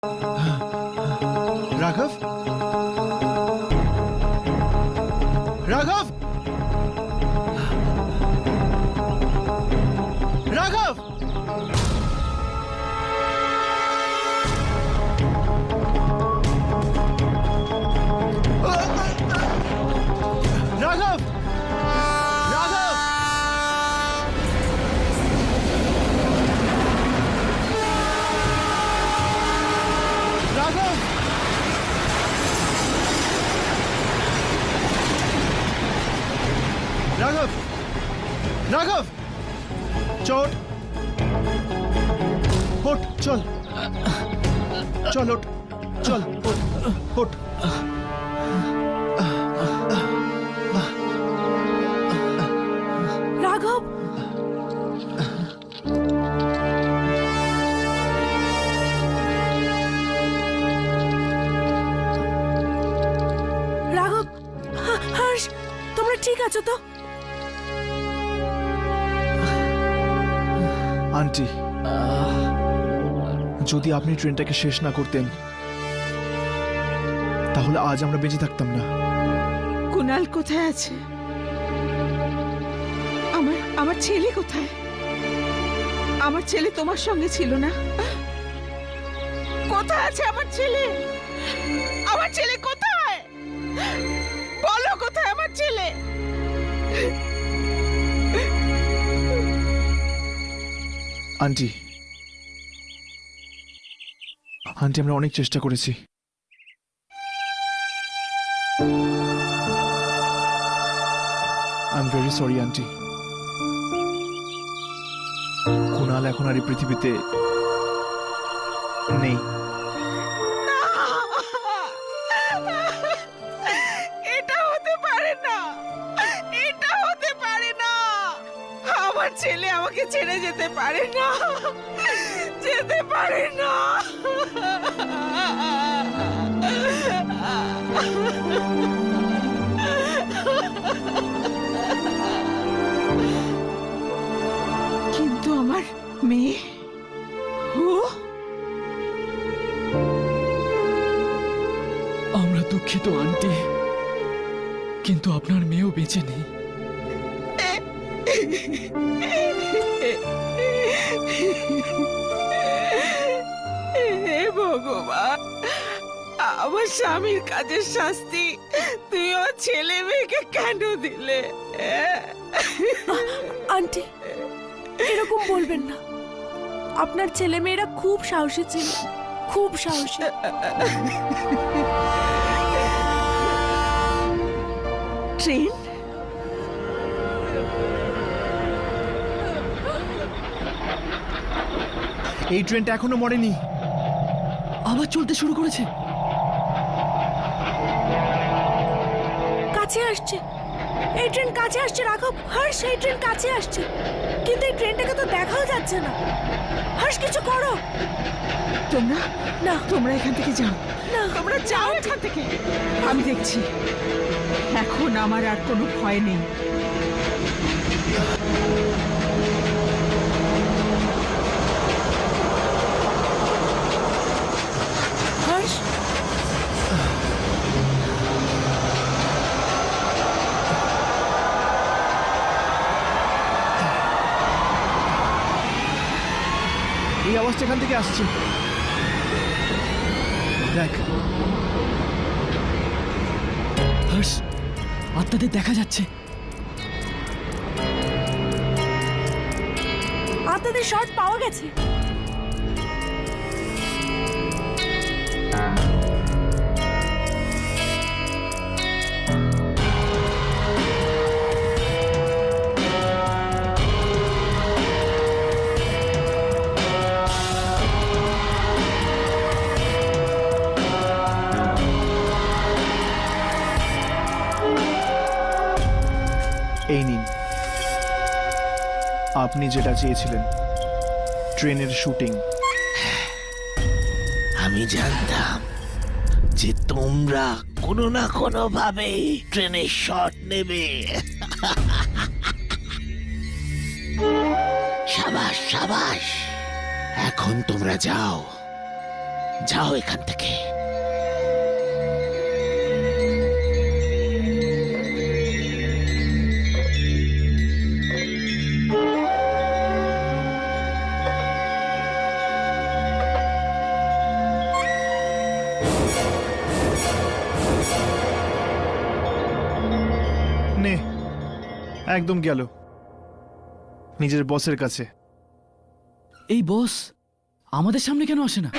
राघव, राघव, राघव, राघव, राघव, राघव, राघव, राघव, चोट, उठ, चल, चल, उठ, चल, उठ, उठ। राघव, রাঘব, হর্ষ, তোমরা ঠিক আছো তো? আন্টি, যদি আপনি ট্রেনটাকে শেষ না করতেন তাহলে আজ আমরা বেঁচে থাকতাম না। কুনাল কোথায় আছে? আমার ছেলে কোথায়? আমার ছেলে তোমার সঙ্গে ছিল না? কোথায় আছে আমার ছেলে? আমার ছেলে কোথায়? বলো কোথায় আমার ছেলে? আন্টি, আন্টি, আমরা অনেক চেষ্টা করেছি। I am very sorry aunty. Kunal এখন আর এই পৃথিবীতে নেই। এটা হতে পারে না, এটা হতে পারে না। আমার ছেলে আমাকে ছেড়ে যেতে পারে না, যেতে পারে না। কিন্তু আমার মেয়ে, ও আমরা দুঃখিত আন্টি, কিন্তু আপনার মেয়েও বেঁচে নেই। হে ভগবান, আমার স্বামীর কাজের শাস্তি তুই আমার ছেলে মেয়েকে কেন দিলে? আন্টি, এরকম বলবেন না। আপনার ছেলে মেয়েরা খুব সাহসী ছিল, খুব সাহসী। ট্রেন? এই ট্রেনটা এখনো মরেনি। আবার চলতে শুরু করেছে। কাছে আসছে, এই ট্রেন কাছে আসছে রাঘব। হর্ষ, এই ট্রেন কাছে আসছে, কিন্তু এই ট্রেনটাকে তো দেখাও যাচ্ছে না। হর্ষ, কিছু করো। তোমরা না, তোমরা এখান থেকে যাও, না, তোমরা যাও এখান থেকে। আমি দেখছি, এখন আমার আর কোনো ভয় নেই। হর্ষ, এই আওয়াজটা এখান থেকে আসছে। দেখ, হর্ষ, আত্মাদের দেখা যাচ্ছে। আপনাদের শট পাওয়া গেছে। এই নিন, আপনি যেটা চেয়েছিলেন, ট্রেনের শুটিং। আমি জানতাম যে তোমরা কোনো না কোনো ভাবে ট্রেনের শট নেবে। সাবাস সাবাস, এখন তোমরা যাও, যাও এখান থেকে। নে, একদম গেল নিজের বসের কাছে। এই বস আমাদের সামনে কেন আসে না?